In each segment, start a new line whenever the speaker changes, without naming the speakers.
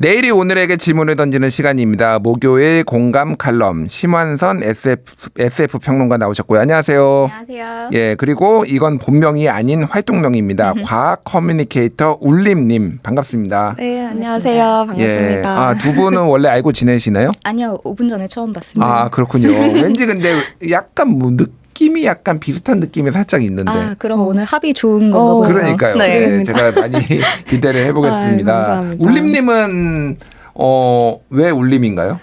내일이 오늘에게 질문을 던지는 시간입니다. 목요일 공감 칼럼 심환선 SF 평론가 나오셨고요. 안녕하세요.
안녕하세요.
예, 그리고 이건 본명이 아닌 활동명입니다. 과학 커뮤니케이터 울림님 반갑습니다.
네, 안녕하세요. 반갑습니다.
예, 두 분은 원래 알고 지내시나요?
아니요, 5분 전에 처음 봤습니다.
아, 그렇군요. 왠지 근데 약간 뭐 느낌이 약간 비슷한 느낌이 살짝 있는데.
아, 그럼 오늘 합이 좋은 건가 보네요.
그러니까요.
네.
네, 제가 많이 기대를 해보겠습니다.
감사합니다.
울림님은 왜 울림인가요?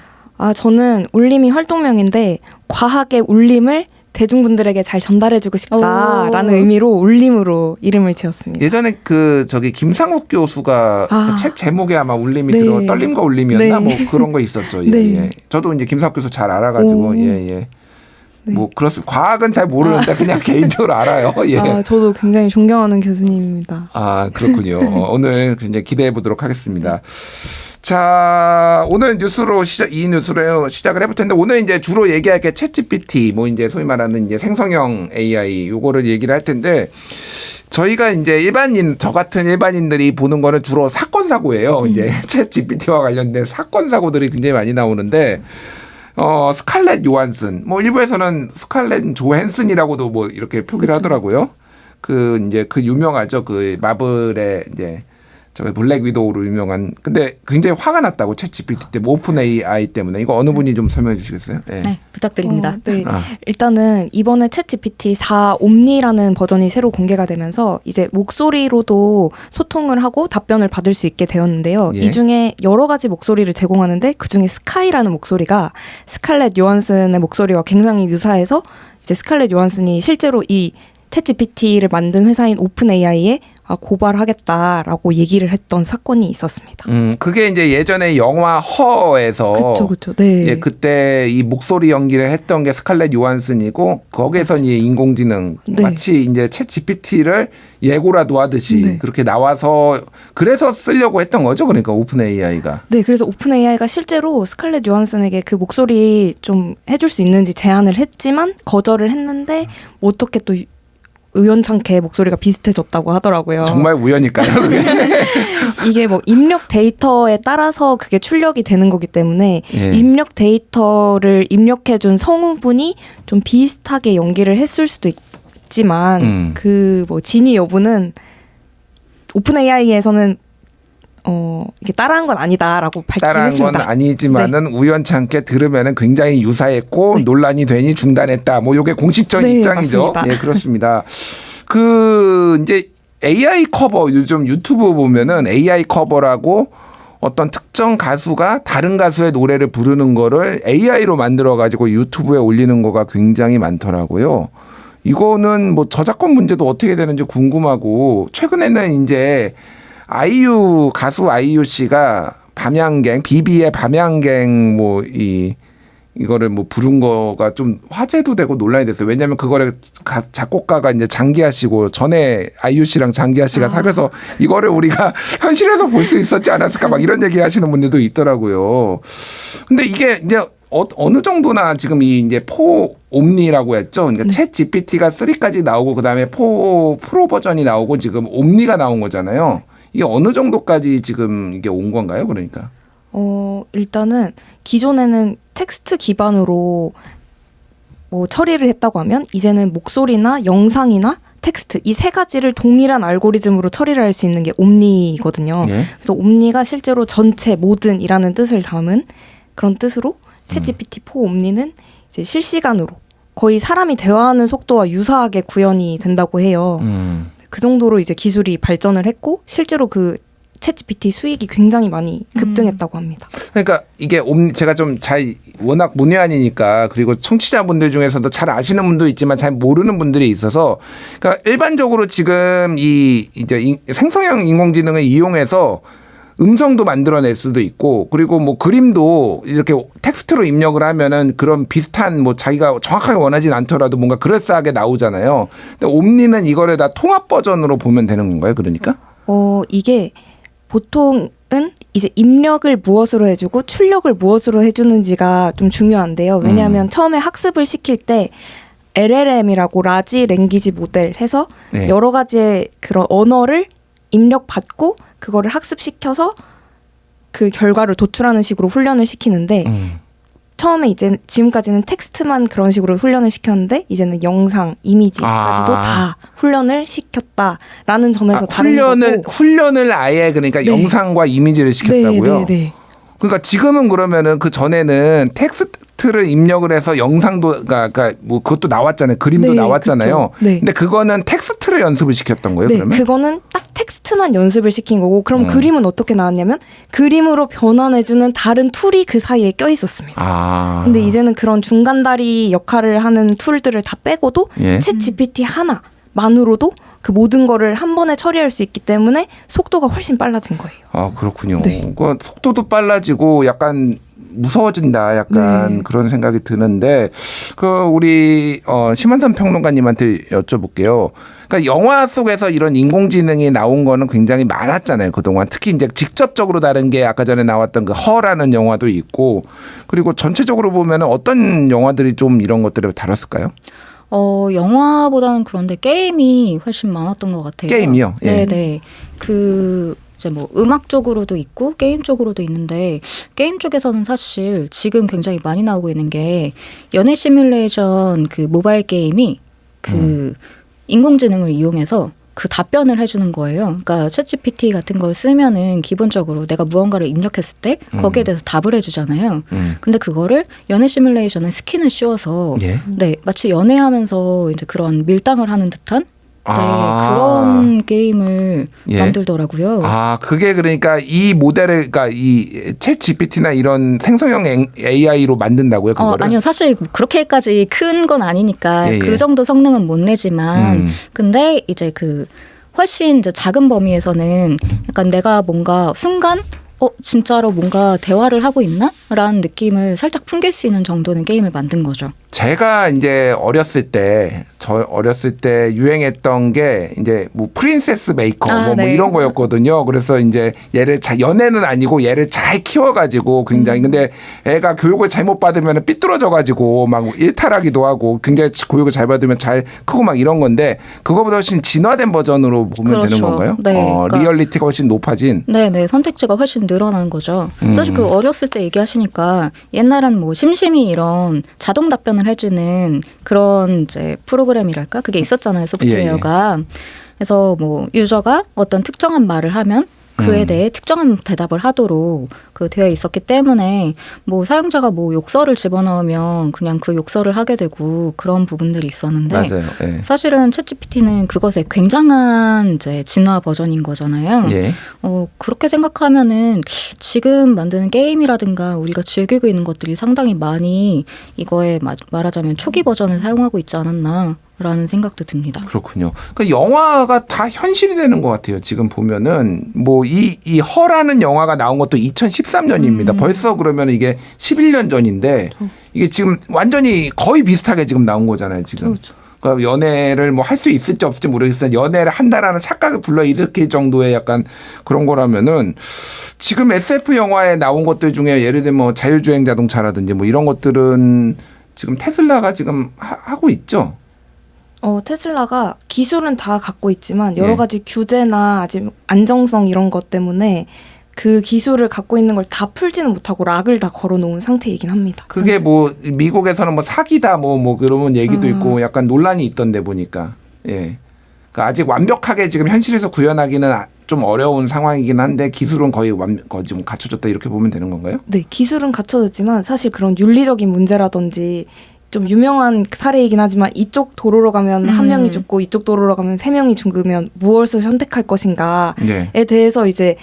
저는 울림이 활동명인데 과학의 울림을 대중분들에게 잘 전달해주고 싶다라는 의미로 울림으로 이름을 지었습니다.
예전에 김상욱 교수가 책 제목에 아마 울림이
네.
들어 떨림과 울림이었나
네.
뭐 그런 거 있었죠. 예,
네.
예. 저도 이제 김상욱 교수 잘 알아가지고 예.
네.
뭐 그렇습니다. 과학은 잘 모르는데 그냥 개인적으로 알아요. 예.
저도 굉장히 존경하는 교수님입니다.
아, 그렇군요. 오늘 굉장히 기대해 보도록 하겠습니다. 자, 오늘 이 뉴스로 시작을 해볼 텐데, 오늘 이제 주로 얘기할 게 챗GPT, 뭐 이제 소위 말하는 이제 생성형 AI, 요거를 얘기를 할 텐데, 저희가 이제 저 같은 일반인들이 보는 거는 주로 사건 사고예요. 이제 챗GPT와 관련된 사건 사고들이 굉장히 많이 나오는데, 스칼렛 요한슨, 뭐 일부에서는 스칼렛 조헨슨이라고도 뭐 이렇게 표기를 하더라고요. 이제 유명하죠. 마블의 이제 블랙 위도우로 유명한. 근데 굉장히 화가 났다고 챗GPT 때, 오픈 AI 때문에. 이거 어느 분이 좀 설명해 주시겠어요?
네, 부탁드립니다.
네. 일단은 이번에 챗GPT 4 옴니라는 버전이 새로 공개가 되면서 이제 목소리로도 소통을 하고 답변을 받을 수 있게 되었는데요.
예.
이 중에 여러 가지 목소리를 제공하는데 그중에 스카이라는 목소리가 스칼렛 요한슨의 목소리와 굉장히 유사해서 이제 스칼렛 요한슨이 실제로 이 챗GPT를 만든 회사인 오픈 AI에 고발하겠다라고 얘기를 했던 사건이 있었습니다.
그게 이제 예전에 영화 허에서.
그쵸. 네.
예, 그때 이 목소리 연기를 했던 게 스칼렛 요한슨이고, 거기에서 이제 인공지능,
네.
마치 이제 챗 GPT를 예고라도 하듯이
네.
그렇게 나와서, 그래서 쓰려고 했던 거죠. 그러니까 오픈 AI가.
네, 그래서 오픈 AI가 실제로 스칼렛 요한슨에게 그 목소리 좀 해줄 수 있는지 제안을 했지만 거절을 했는데 어떻게 또 우연찮게 목소리가 비슷해졌다고 하더라고요.
정말 우연일까요?
이게 뭐 입력 데이터에 따라서 그게 출력이 되는 거기 때문에
예.
입력 데이터를 입력해준 성우분이 좀 비슷하게 연기를 했을 수도 있지만 그 뭐 진위 여부는 오픈 AI에서는 이게 따라한 건 아니다라고
따라한
밝히긴
건
했습니다.
아니지만은
네.
우연찮게 들으면은 굉장히 유사했고
네.
논란이 되니 중단했다. 뭐 이게 공식적인
네,
입장이죠.
맞습니다.
예, 그렇습니다. 이제 AI 커버, 요즘 유튜브 보면은 AI 커버라고 어떤 특정 가수가 다른 가수의 노래를 부르는 거를 AI로 만들어 가지고 유튜브에 올리는 거가 굉장히 많더라고요. 이거는 뭐 저작권 문제도 어떻게 되는지 궁금하고, 최근에는 이제 가수 아이유 씨가 비비의 밤양갱 이거를 뭐 부른 거가 좀 화제도 되고 논란이 됐어요. 왜냐하면 그거를 작곡가가 이제 장기하 씨고, 전에 아이유 씨랑 장기하 씨가 사귀어서 이거를 우리가 현실에서 볼 수 있었지 않았을까 막 이런 얘기 하시는 분들도 있더라고요. 근데 이게 이제 어느 정도나 지금 이제 4 옴니라고 했죠. 그러니까 챗 GPT가 3까지 나오고 그다음에 4 프로 버전이 나오고 지금 옴니가 나온 거잖아요. 이게 어느 정도까지 지금 이게 온 건가요? 그러니까.
일단은 기존에는 텍스트 기반으로 뭐 처리를 했다고 하면 이제는 목소리나 영상이나 텍스트 이 세 가지를 동일한 알고리즘으로 처리를 할 수 있는 게 옴니거든요.
예.
그래서 옴니가 실제로 전체 모든이라는 뜻을 담은 그런 뜻으로 챗GPT 4 옴니는 이제 실시간으로 거의 사람이 대화하는 속도와 유사하게 구현이 된다고 해요. 그 정도로 이제 기술이 발전을 했고 실제로 그 챗GPT 수익이 굉장히 많이 급등했다고 합니다.
그러니까 이게 제가 좀 워낙 문외한이니까, 그리고 청취자분들 중에서도 잘 아시는 분도 있지만 잘 모르는 분들이 있어서, 그러니까 일반적으로 지금 이제 생성형 인공지능을 이용해서 음성도 만들어낼 수도 있고, 그리고 뭐 그림도 이렇게 텍스트로 입력을 하면은 그런 비슷한 뭐 자기가 정확하게 원하진 않더라도 뭔가 그럴싸하게 나오잖아요. 근데 옴니는 이거를 다 통합 버전으로 보면 되는 건가요? 그러니까?
이게 보통은 이제 입력을 무엇으로 해주고 출력을 무엇으로 해주는지가 좀 중요한데요. 왜냐하면 처음에 학습을 시킬 때 LLM이라고 라지 랭귀지 모델 해서
네.
여러 가지의 그런 언어를 입력받고 그거를 학습시켜서 그 결과를 도출하는 식으로 훈련을 시키는데 처음에 이제 지금까지는 텍스트만 그런 식으로 훈련을 시켰는데 이제는 영상, 이미지까지도 다 훈련을 시켰다라는 점에서 다른 거고.
훈련을 아예 그러니까
네.
영상과 이미지를 시켰다고요?
네.
그러니까 지금은 그러면은 그 전에는 텍스트를 입력을 해서 영상도 그러니까 뭐 그것도 나왔잖아요. 그림도
네,
나왔잖아요.
그쵸. 네.
근데 그거는 텍스트를 연습을 시켰던 거예요.
네,
그러면?
그거는 딱 텍스트만 연습을 시킨 거고 그럼 그림은 어떻게 나왔냐면 그림으로 변환해주는 다른 툴이 그 사이에 껴 있었습니다.
아.
근데 이제는 그런 중간다리 역할을 하는 툴들을 다 빼고도
예.
챗 GPT 하나만으로도 그 모든 거를 한 번에 처리할 수 있기 때문에 속도가 훨씬 빨라진 거예요.
아 그렇군요.
네.
그 속도도 빨라지고 약간 무서워진다 약간
네.
그런 생각이 드는데 그 우리 심한선 평론가님한테 여쭤볼게요. 그러니까 영화 속에서 이런 인공지능이 나온 거는 굉장히 많았잖아요 그동안. 특히 이제 직접적으로 다른 게 아까 전에 나왔던 그 허라는 영화도 있고 그리고 전체적으로 보면은 어떤 영화들이 좀 이런 것들을 다뤘을까요?
영화보다는 그런데 게임이 훨씬 많았던 것 같아요.
게임이요? 예.
네네. 이제 뭐 음악 쪽으로도 있고 게임 쪽으로도 있는데 게임 쪽에서는 사실 지금 굉장히 많이 나오고 있는 게 연애 시뮬레이션 그 모바일 게임이 그 인공지능을 이용해서 그 답변을 해주는 거예요. 그러니까 챗GPT 같은 걸 쓰면은 기본적으로 내가 무언가를 입력했을 때 거기에 대해서 답을 해주잖아요. 근데 그거를 연애 시뮬레이션에 스킨을 씌워서
예.
네 마치 연애하면서 이제 그런 밀당을 하는 듯한 네,
아.
그런 게임을
예.
만들더라고요.
아, 그게 그러니까 이 모델을, 그러니까 이 챗 GPT나 이런 생성형 AI로 만든다고요, 그거를?
아니요, 사실 그렇게까지 큰 건 아니니까
예, 예.
그 정도 성능은 못 내지만, 근데 이제 그 훨씬 이제 작은 범위에서는 약간 내가 뭔가 순간 진짜로 뭔가 대화를 하고 있나? 라는 느낌을 살짝 풍길 수 있는 정도는 게임을 만든 거죠.
제가 이제 저 어렸을 때 유행했던 게 이제 뭐 프린세스 메이커 뭐
네.
이런 거였거든요. 그래서 이제 얘를 연애는 아니고 얘를 잘 키워가지고 굉장히 근데 애가 교육을 잘못 받으면 삐뚤어져가지고 막 일탈하기도 하고 굉장히 교육을 잘 받으면 잘 크고 막 이런 건데 그거보다 훨씬 진화된 버전으로 보면
그렇죠.
되는 건가요?
네, 그러니까
리얼리티가 훨씬 높아진.
네네, 선택지가 훨씬 늘어난 거죠. 사실 그 어렸을 때 얘기하시니까 옛날엔 뭐 심심이 이런 자동 답변을 해주는 그런 이제 프로그램이랄까 그게 있었잖아요, 소프트웨어가. 그래서 뭐 유저가 어떤 특정한 말을 하면 그에 대해 특정한 대답을 하도록 그 되어 있었기 때문에 뭐 사용자가 뭐 욕설을 집어넣으면 그냥 그 욕설을 하게 되고 그런 부분들이 있었는데
맞아요. 예.
사실은 챗GPT는 그것의 굉장한 이제 진화 버전인 거잖아요.
예.
그렇게 생각하면은 지금 만드는 게임이라든가 우리가 즐기고 있는 것들이 상당히 많이 이거에 말하자면 초기 버전을 사용하고 있지 않았나. 라는 생각도 듭니다.
그렇군요. 그러니까 영화가 다 현실이 되는 것 같아요. 지금 보면은 뭐 이 허라는 영화가 나온 것도 2013년입니다. 벌써 그러면 이게 11년 전인데 이게 지금 완전히 거의 비슷하게 지금 나온 거잖아요. 지금. 그러니까 연애를 뭐 할 수 있을지 없을지 모르겠어요. 연애를 한다라는 착각을 불러일으킬 정도의 약간 그런 거라면은 지금 SF 영화에 나온 것들 중에 예를 들면 뭐 자율주행 자동차라든지 뭐 이런 것들은 지금 테슬라가 지금 하고 있죠.
테슬라가 기술은 다 갖고 있지만 여러 가지 규제나 아직 안정성 이런 것 때문에 그 기술을 갖고 있는 걸 다 풀지는 못하고 락을 다 걸어놓은 상태이긴 합니다.
그게 뭐 미국에서는 뭐 사기다 뭐 그런 얘기도 있고 약간 논란이 있던데 보니까 예. 그러니까 아직 완벽하게 지금 현실에서 구현하기는 좀 어려운 상황이긴 한데 기술은 거의 좀 갖춰졌다 이렇게 보면 되는 건가요?
네, 기술은 갖춰졌지만 사실 그런 윤리적인 문제라든지 좀 유명한 사례이긴 하지만 이쪽 도로로 가면 한 명이 죽고 이쪽 도로로 가면 세 명이 죽으면 무엇을 선택할 것인가에 대해서 이제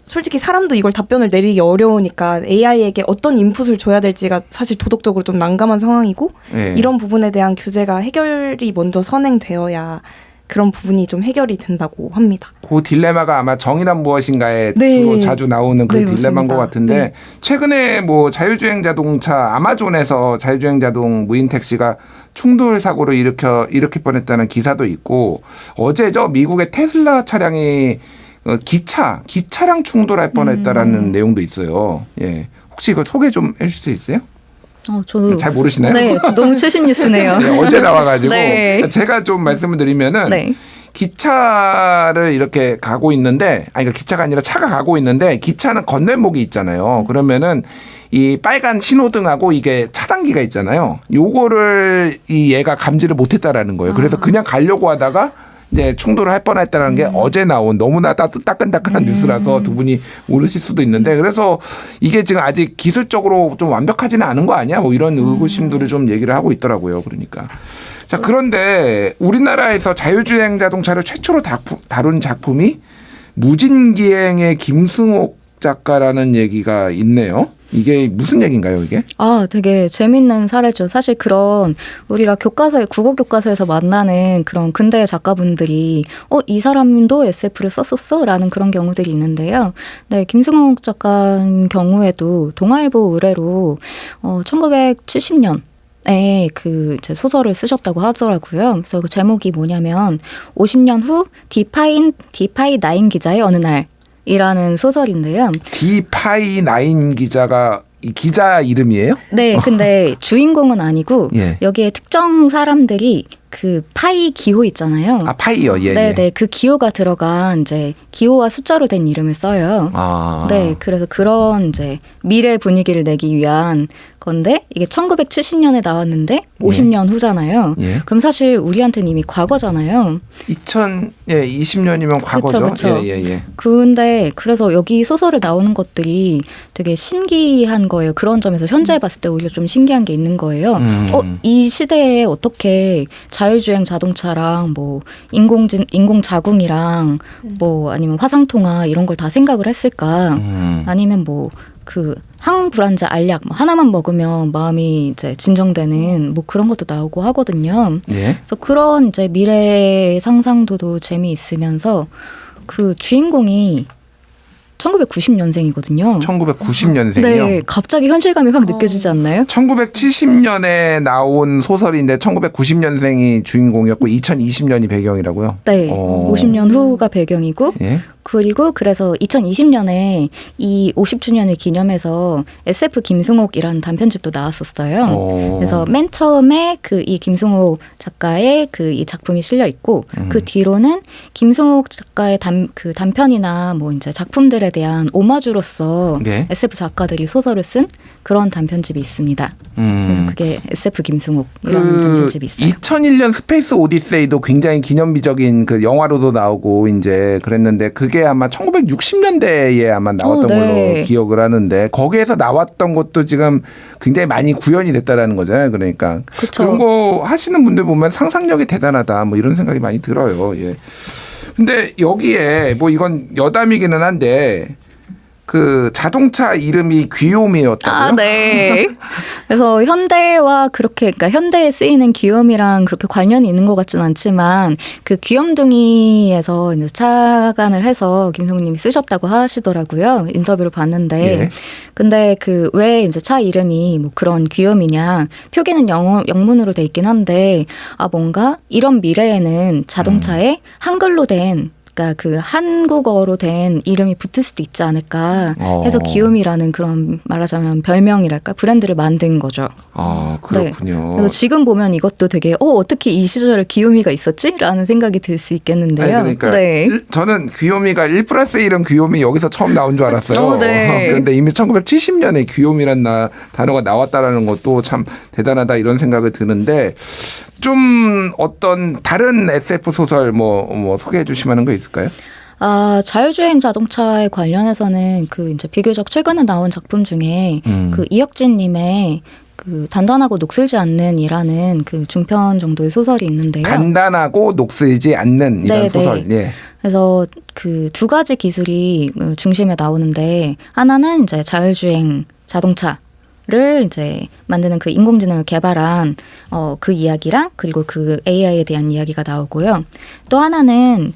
솔직히 사람도 이걸 답변을 내리기 어려우니까 AI에게 어떤 인풋을 줘야 될지가 사실 도덕적으로 좀 난감한 상황이고 이런 부분에 대한 규제가 해결이 먼저 선행되어야 그런 부분이 좀 해결이 된다고 합니다.
그 딜레마가 아마 정의란 무엇인가에
네.
주로 자주 나오는 그
네,
딜레마인
맞습니다.
것 같은데
네.
최근에 뭐 자율주행 자동차 아마존에서 자율주행 자동 무인 택시가 충돌 사고를 일으킬 뻔했다는 기사도 있고 어제죠 미국의 테슬라 차량이 기차랑 충돌할 뻔했다라는 내용도 있어요. 예, 혹시 이거 소개 좀 해줄 수 있어요?
저도
잘 모르시나요?
네, 너무 최신 뉴스네요.
네, 어제 나와가지고
네.
제가 좀 말씀을 드리면은
네.
기차를 이렇게 가고 있는데, 아니, 그러니까 기차가 아니라 차가 가고 있는데, 기차는 건널목이 있잖아요. 그러면은 이 빨간 신호등하고 이게 차단기가 있잖아요. 요거를 이 얘가 감지를 못했다라는 거예요. 그래서 그냥 가려고 하다가 이제 충돌을 할 뻔했다는 게 어제 나온 너무나 따끈따끈한 뉴스라서 두 분이 모르실 수도 있는데, 그래서 이게 지금 아직 기술적으로 좀 완벽하지는 않은 거 아니야? 뭐 이런 의구심들을 좀 얘기를 하고 있더라고요. 그러니까. 자, 그런데 우리나라에서 자율주행 자동차를 최초로 다룬 작품이 무진기행의 김승옥 작가라는 얘기가 있네요. 이게 무슨 얘기인가요, 이게?
아, 되게 재밌는 사례죠. 사실 그런 우리가 교과서에 국어 교과서에서 만나는 그런 근대 작가분들이 이 사람도 SF를 썼었어라는 그런 경우들이 있는데요. 네, 김승옥 작가 경우에도 동아일보 의뢰로 1970년 그 소설을 쓰셨다고 하더라고요. 그래서 그 제목이 뭐냐면 50년 후 디파이9 기자의 어느 날. 이라는 소설인데요.
디파이9 기자가 이 기자 이름이에요?
네, 근데 주인공은 아니고
예.
여기에 특정 사람들이 그 파이 기호 있잖아요.
아, 파이요. 예.
네,
예.
네, 그 기호가 들어간 이제 기호와 숫자로 된 이름을 써요.
아.
네, 그래서 그런 이제 미래 분위기를 내기 위한 건데 이게 1970년에 나왔는데 50년 후잖아요.
예.
그럼 사실 우리한테는 이미 과거잖아요.
2020년이면 과거죠.
그쵸.
예.
근데 그래서 여기 소설에 나오는 것들이 되게 신기한 거예요. 그런 점에서 현재 봤을 때 오히려 좀 신기한 게 있는 거예요. 이 시대에 어떻게 자율주행 자동차랑 뭐 인공자궁이랑 뭐 아니면 화상통화 이런 걸 다 생각을 했을까? 아니면 뭐 그 항불안제 알약 뭐 하나만 먹으면 마음이 이제 진정되는 뭐 그런 것도 나오고 하거든요.
예.
그래서 그런 이제 미래 상상도도 재미있으면서 그 주인공이 1990년생이거든요.
1990년생이요.
네, 갑자기 현실감이 확 느껴지지 않나요?
1970년에 나온 소설인데 1990년생이 주인공이었고 2020년이 배경이라고요?
네, 50년 후가 배경이고
예.
그리고 그래서 2020년에 이 50주년을 기념해서 SF 김승옥이라는 단편집도 나왔었어요. 그래서 맨 처음에 그 이 김승옥 작가의 그 이 작품이 실려 있고 그 뒤로는 김승옥 작가의 그 단편이나 뭐 이제 작품들에 대한 오마주로서
네.
SF 작가들이 소설을 쓴 그런 단편집이 있습니다. 그래서 그게 SF 김승옥이라는 단편집이 있어요.
2001년 스페이스 오디세이도 굉장히 기념비적인 그 영화로도 나오고 이제 그랬는데 그게 아마 1960년대에 아마 나왔던
네.
걸로 기억을 하는데 거기에서 나왔던 것도 지금 굉장히 많이 구현이 됐다라는 거잖아요. 그러니까
그쵸.
그런 거 하시는 분들 보면 상상력이 대단하다 뭐 이런 생각이 많이 들어요. 예. 근데 여기에 뭐 이건 여담이기는 한데 그 자동차 이름이 귀요미였다고요?
아, 네. 그래서 현대와 그렇게, 그러니까 현대에 쓰이는 귀요미랑 그렇게 관련이 있는 것 같지는 않지만 그 귀염둥이에서 이제 착안을 해서 김성님이 쓰셨다고 하시더라고요. 인터뷰를 봤는데.
예.
근데 그 왜 이제 차 이름이 뭐 그런 귀요미냐. 표기는 영문으로 돼 있긴 한데 뭔가 이런 미래에는 자동차에 한글로 된 그러니까 그 한국어로 된 이름이 붙을 수도 있지 않을까 해서 귀요미라는 그런 말하자면 별명이랄까 브랜드를 만든 거죠.
아, 그렇군요.
네. 그래서 지금 보면 이것도 되게 어떻게 이 시절에 귀요미가 있었지?라는 생각이 들 수 있겠는데요.
아니, 그러니까
네.
저는 귀요미가 1+1은 귀요미 여기서 처음 나온 줄 알았어요.
네.
그런데 이미 1970년에 귀요미란 단어가 나왔다라는 것도 참 대단하다 이런 생각을 드는데 좀 어떤 다른 SF 소설 뭐 소개해 주실 만한 거 있을까요?
자율주행 자동차에 관련해서는 그 이제 비교적 최근에 나온 작품 중에 그 이혁진 님의 그 단단하고 녹슬지 않는 이라는 그 중편 정도의 소설이 있는데요.
단단하고 녹슬지 않는 이런
네네.
소설. 예.
그래서 그 두 가지 기술이 중심에 나오는데 하나는 이제 자율주행 자동차를 이제 만드는 그 인공지능을 개발한 그 이야기랑 그리고 그 AI에 대한 이야기가 나오고요. 또 하나는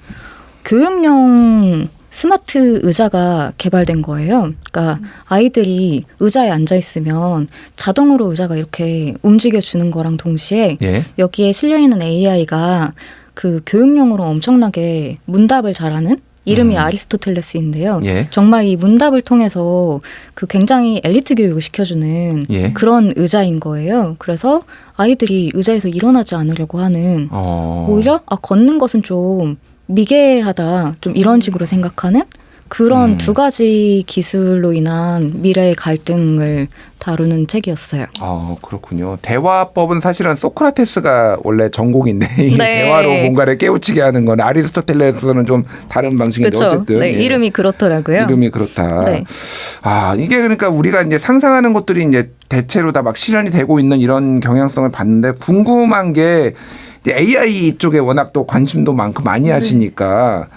교육용 스마트 의자가 개발된 거예요. 그러니까 아이들이 의자에 앉아 있으면 자동으로 의자가 이렇게 움직여 주는 거랑 동시에
예.
여기에 실려 있는 AI가 그 교육용으로 엄청나게 문답을 잘하는 이름이 아리스토텔레스인데요.
예.
정말 이 문답을 통해서 그 굉장히 엘리트 교육을 시켜주는
예.
그런 의자인 거예요. 그래서 아이들이 의자에서 일어나지 않으려고 하는 오히려 걷는 것은 좀 미개하다 좀 이런 식으로 생각하는 그런 두 가지 기술로 인한 미래의 갈등을 다루는 책이었어요.
그렇군요. 대화법은 사실은 소크라테스가 원래 전공인데 이
네.
대화로 뭔가를 깨우치게 하는 건 아리스토텔레스는 좀 다른 방식인데
그렇죠.
어쨌든
네,
예.
이름이 그렇더라고요.
이름이 그렇다.
네.
이게 그러니까 우리가 이제 상상하는 것들이 이제 대체로 다 막 실현이 되고 있는 이런 경향성을 봤는데 궁금한 게 이제 AI 쪽에 워낙 또 관심도 많고 많이 하시니까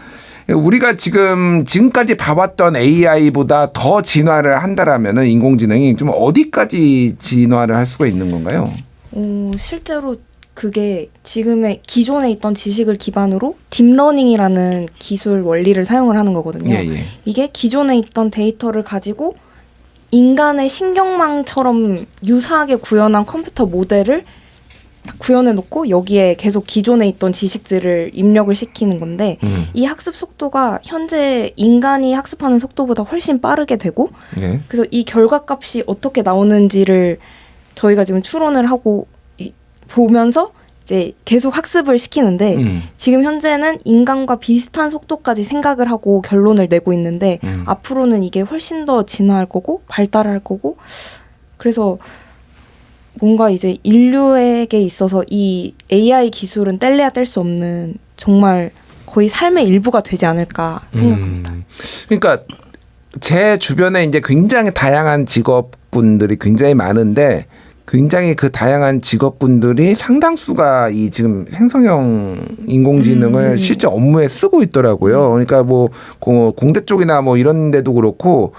우리가 지금까지 봐왔던 AI보다 더 진화를 한다라면은 인공지능이 좀 어디까지 진화를 할 수가 있는 건가요?
실제로 그게 지금의 기존에 있던 지식을 기반으로 딥러닝이라는 기술 원리를 사용을 하는 거거든요.
예.
이게 기존에 있던 데이터를 가지고 인간의 신경망처럼 유사하게 구현한 컴퓨터 모델을 구현해 놓고 여기에 계속 기존에 있던 지식들을 입력을 시키는 건데 이 학습 속도가 현재 인간이 학습하는 속도보다 훨씬 빠르게 되고
예.
그래서 이 결과값이 어떻게 나오는지를 저희가 지금 추론을 하고 보면서 이제 계속 학습을 시키는데 지금 현재는 인간과 비슷한 속도까지 생각을 하고 결론을 내고 있는데 앞으로는 이게 훨씬 더 진화할 거고 발달할 거고 그래서 뭔가 이제 인류에게 있어서 이 AI 기술은 뗄래야 뗄 수 없는 정말 거의 삶의 일부가 되지 않을까 생각합니다.
그러니까 제 주변에 이제 굉장히 다양한 직업군들이 굉장히 많은데 굉장히 그 다양한 직업군들이 상당수가 이 지금 생성형 인공지능을 실제 업무에 쓰고 있더라고요. 그러니까 뭐 공대 쪽이나 뭐 이런 데도 그렇고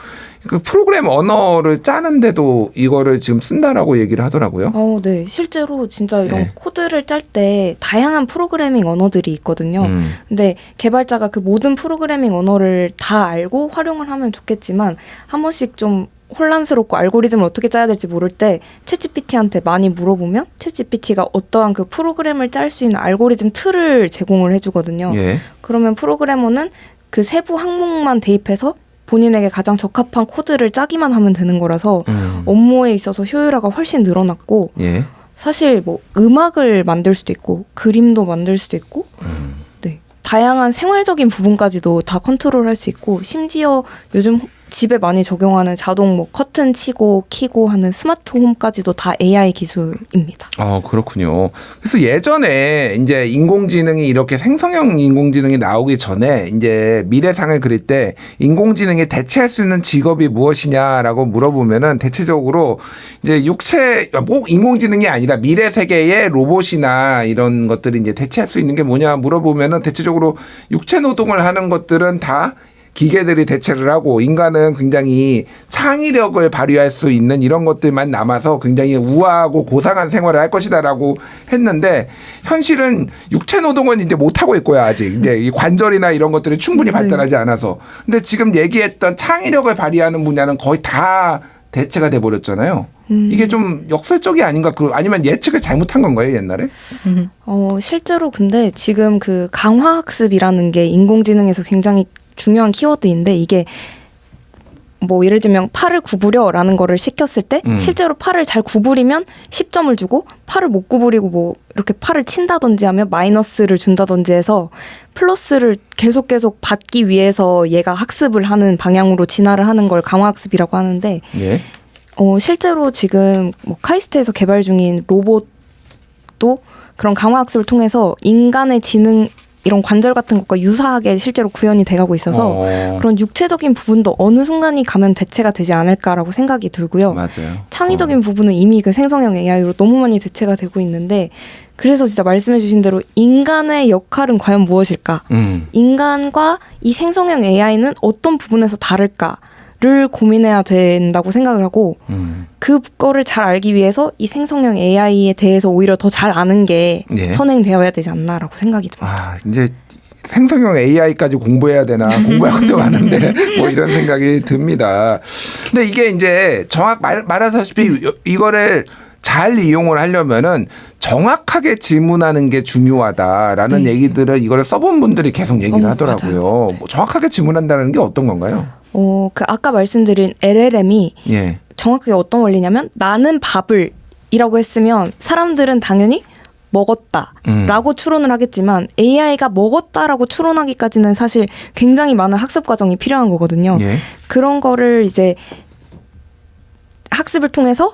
그 프로그램 언어를 짜는데도 이거를 지금 쓴다라고 얘기를 하더라고요.
네. 실제로 진짜 이런
네.
코드를 짤 때 다양한 프로그래밍 언어들이 있거든요. 근데 개발자가 그 모든 프로그래밍 언어를 다 알고 활용을 하면 좋겠지만 한 번씩 좀 혼란스럽고 알고리즘을 어떻게 짜야 될지 모를 때 챗GPT한테 많이 물어보면 챗GPT가 어떠한 그 프로그램을 짤 수 있는 알고리즘 틀을 제공을 해주거든요.
예.
그러면 프로그래머는 그 세부 항목만 대입해서 본인에게 가장 적합한 코드를 짜기만 하면 되는 거라서 업무에 있어서 효율화가 훨씬 늘어났고
예.
사실 뭐 음악을 만들 수도 있고 그림도 만들 수도 있고 네. 다양한 생활적인 부분까지도 다 컨트롤할 수 있고 심지어 요즘 집에 많이 적용하는 자동 뭐 커튼 치고 키고 하는 스마트 홈까지도 다 AI 기술입니다.
그렇군요. 그래서 예전에 이제 인공지능이 이렇게 생성형 인공지능이 나오기 전에 이제 미래상을 그릴 때 인공지능이 대체할 수 있는 직업이 무엇이냐라고 물어보면은 대체적으로 이제 꼭 인공지능이 아니라 미래 세계의 로봇이나 이런 것들이 이제 대체할 수 있는 게 뭐냐 물어보면은 대체적으로 육체 노동을 하는 것들은 다 기계들이 대체를 하고 인간은 굉장히 창의력을 발휘할 수 있는 이런 것들만 남아서 굉장히 우아하고 고상한 생활을 할 것이다라고 했는데 현실은 육체 노동은 이제 못 하고 있고요 아직 이제 이 관절이나 이런 것들이 충분히 발달하지 않아서 근데 지금 얘기했던 창의력을 발휘하는 분야는 거의 다 대체가 돼 버렸잖아요. 이게 좀 역설적이 아닌가 아니면 예측을 잘못한 건가요 옛날에?
실제로 근데 지금 그 강화학습이라는 게 인공지능에서 굉장히 중요한 키워드인데 이게 뭐 예를 들면 팔을 구부려라는 거를 시켰을 때 실제로 팔을 잘 구부리면 10점을 주고 팔을 못 구부리고 뭐 이렇게 팔을 친다든지 하면 마이너스를 준다든지 해서 플러스를 계속 받기 위해서 얘가 학습을 하는 방향으로 진화를 하는 걸 강화학습이라고 하는데
예.
실제로 지금 뭐 카이스트에서 개발 중인 로봇도 그런 강화학습을 통해서 인간의 지능 이런 관절 같은 것과 유사하게 실제로 구현이 돼가고 있어서 그런 육체적인 부분도 어느 순간이 가면 대체가 되지 않을까라고 생각이 들고요.
맞아요.
창의적인 부분은 이미 그 생성형 AI로 너무 많이 대체가 되고 있는데 그래서 진짜 말씀해 주신 대로 인간의 역할은 과연 무엇일까? 인간과 이 생성형 AI는 어떤 부분에서 다를까를 고민해야 된다고 생각을 하고 그거를 잘 알기 위해서 이 생성형 AI에 대해서 오히려 더 잘 아는 게
예.
선행되어야 되지 않나라고 생각이 듭니다.
이제 생성형 AI까지 공부해야 되나 공부할 것도 많은데 뭐 이런 생각이 듭니다. 근데 이게 이제 말하다시피 이거를 잘 이용을 하려면은 정확하게 질문하는 게 중요하다라는 얘기들을 이거를 써본 분들이 계속 얘기를 하더라고요. 뭐 정확하게 질문한다는 게 어떤 건가요?
그 아까 말씀드린 LLM이
예.
정확하게 어떤 원리냐면 나는 밥을 이라고 했으면 사람들은 당연히 먹었다라고 추론을 하겠지만 AI가 먹었다라고 추론하기까지는 사실 굉장히 많은 학습 과정이 필요한 거거든요.
예.
그런 거를 이제 학습을 통해서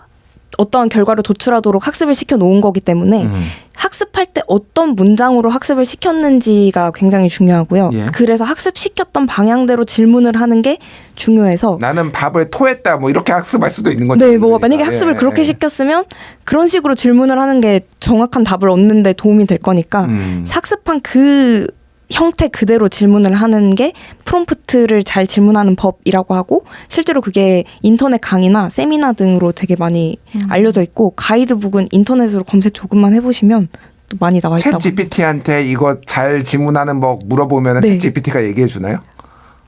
어떠한 결과를 도출하도록 학습을 시켜놓은 거기 때문에 학습할 때 어떤 문장으로 학습을 시켰는지가 굉장히 중요하고요.
예.
그래서 학습시켰던 방향대로 질문을 하는 게 중요해서
나는 밥을 토했다 뭐 이렇게 학습할 수도 있는 거죠.
네, 뭐 만약에 학습을 그렇게 시켰으면 그런 식으로 질문을 하는 게 정확한 답을 얻는 데 도움이 될 거니까 학습한 그 형태 그대로 질문을 하는 게 프롬프트를 잘 질문하는 법이라고 하고 실제로 그게 인터넷 강의나 세미나 등으로 되게 많이 알려져 있고 가이드북은 인터넷으로 검색 조금만 해보시면 또 많이 나와 있다고.
챗 GPT한테 이거 잘 질문하는 법 물어보면
네.
챗 GPT가 얘기해 주나요?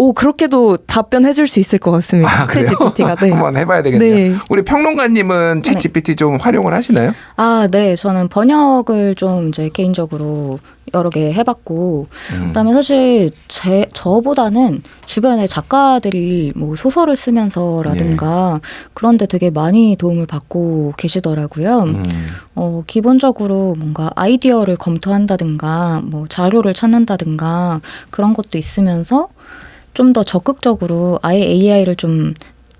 오, 그렇게도 답변해줄 수 있을 것 같습니다. 챗 GPT가. 네.
한번 해봐야 되겠네요.
네.
우리 평론가님은 챗 GPT 좀 활용을 하시나요?
아, 네. 저는 번역을 좀 이제 개인적으로 여러 개 해봤고, 그다음에 사실 저보다는 주변에 작가들이 뭐 소설을 쓰면서라든가 그런데 되게 많이 도움을 받고 계시더라고요. 기본적으로 뭔가 아이디어를 검토한다든가 뭐 자료를 찾는다든가 그런 것도 있으면서 좀 더 적극적으로 아예 AI를 좀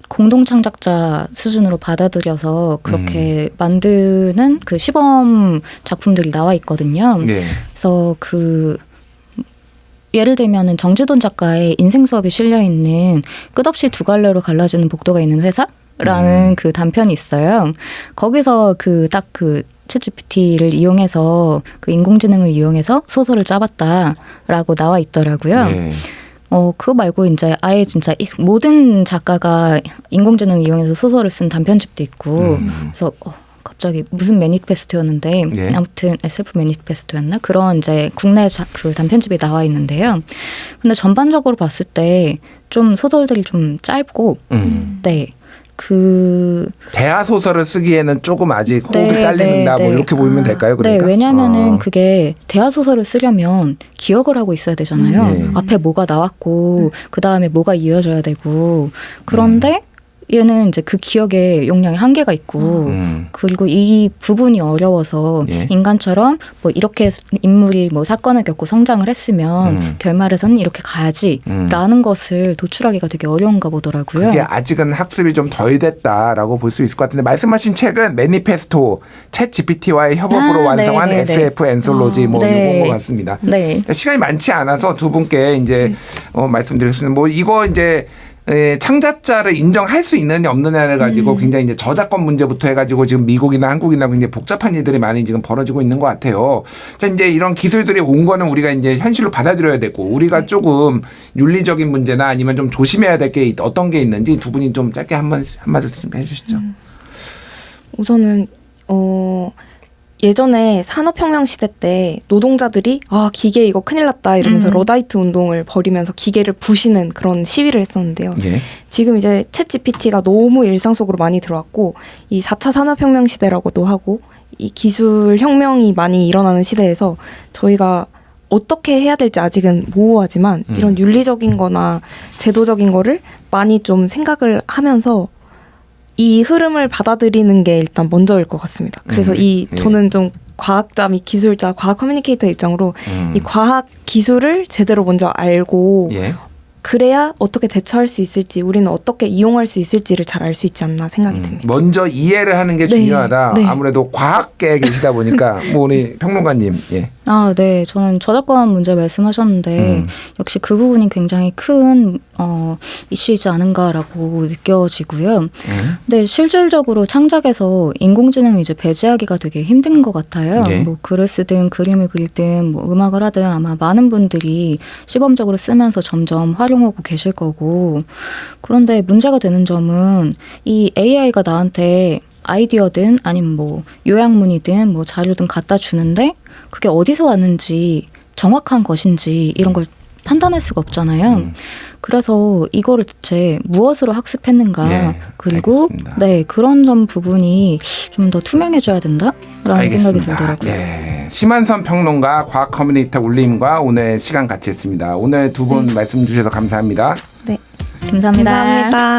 공동 창작자 수준으로 받아들여서 그렇게 만드는 그 시범 작품들이 나와 있거든요.
네.
그래서 예를 들면은 정지돈 작가의 인생 수업이 실려 있는 끝없이 두 갈래로 갈라지는 복도가 있는 회사라는 그 단편이 있어요. 거기서 딱 그 챗GPT를 이용해서 그 인공지능을 이용해서 소설을 짜봤다라고 나와 있더라고요.
네.
그거 말고 이제 아예 진짜 모든 작가가 인공지능 이용해서 소설을 쓴 단편집도 있고, 그래서 갑자기 무슨 매니페스토였는데,
네.
아무튼 SF 매니페스토였나? 그런 이제 국내 그 단편집이 나와 있는데요. 근데 전반적으로 봤을 때 좀 소설들이 좀 짧고, 네.
대하 소설을 쓰기에는 조금 아직 호흡이
네,
딸린다
네,
뭐
네.
이렇게 보이면 될까요? 그러니까?
네, 왜냐하면은 그게 대하 소설을 쓰려면 기억을 하고 있어야 되잖아요.
네.
앞에 뭐가 나왔고 그 다음에 뭐가 이어져야 되고 그런데 얘는 이제 그 기억에 용량이 한계가 있고 그리고 이 부분이 어려워서
예.
인간처럼 뭐 이렇게 인물이 뭐 사건을 겪고 성장을 했으면 결말에서는 이렇게 가야지라는 것을 도출하기가 되게 어려운가 보더라고요.
그게 아직은 학습이 좀 덜 됐다라고 볼 수 있을 것 같은데 말씀하신 책은 매니페스토 챗 GPT와의 협업으로 완성한
네.
SF 앤솔로지 뭐
네.
이런 것 같습니다.
네.
시간이 많지 않아서 두 분께 이제 말씀드렸습니다. 뭐 이거 이제 창작자를 인정할 수 있느냐 없느냐를 가지고 굉장히 이제 저작권 문제부터 해가지고 지금 미국이나 한국이나 굉장히 복잡한 일들이 많이 지금 벌어지고 있는 것 같아요. 자, 이제 이런 기술들이 온 거는 우리가 이제 현실로 받아들여야 되고 우리가 조금 윤리적인 문제나 아니면 좀 조심해야 될 게 어떤 게 있는지 두 분이 좀 짧게 한마디 좀 해주시죠.
우선은 예전에 산업혁명 시대 때 노동자들이 기계 이거 큰일 났다 이러면서 러다이트 운동을 벌이면서 기계를 부시는 그런 시위를 했었는데요.
예.
지금 이제 챗 GPT가 너무 일상 속으로 많이 들어왔고 이 4차 산업혁명 시대라고도 하고 이 기술 혁명이 많이 일어나는 시대에서 저희가 어떻게 해야 될지 아직은 모호하지만 이런 윤리적인 거나 제도적인 거를 많이 좀 생각을 하면서 이 흐름을 받아들이는 게 일단 먼저일 것 같습니다. 그래서 저는 좀 과학자 및 기술자, 과학 커뮤니케이터 입장으로 이 과학 기술을 제대로 먼저 알고
예.
그래야 어떻게 대처할 수 있을지 우리는 어떻게 이용할 수 있을지를 잘 알 수 있지 않나 생각이 듭니다.
먼저 이해를 하는 게
네.
중요하다.
네.
아무래도 과학계에 계시다 보니까 뭐 우리 평론가님. 예.
아, 네. 저는 저작권 문제 말씀하셨는데 역시 그 부분이 굉장히 큰 이슈이지 않은가라고 느껴지고요. 근데 실질적으로 창작에서 인공지능을 이제 배제하기가 되게 힘든 것 같아요.
네.
뭐 글을 쓰든 그림을 그리든 뭐 음악을 하든 아마 많은 분들이 시범적으로 쓰면서 점점 활용하고 계실 거고 그런데 문제가 되는 점은 이 AI가 나한테 아이디어든 아니면 뭐 요약문이든 뭐 자료든 갖다 주는데 그게 어디서 왔는지 정확한 것인지 이런 걸 판단할 수가 없잖아요. 그래서 이거를 대체 무엇으로 학습했는가
네,
그리고
알겠습니다.
네 그런 점 부분이 좀 더 투명해져야 된다라는 생각이 들더라고요.
예. 심한선 평론가, 과학 커뮤니케이터 울림과 오늘 시간 같이 했습니다. 오늘 두 분 말씀 주셔서 감사합니다.
네.
감사합니다.
감사합니다.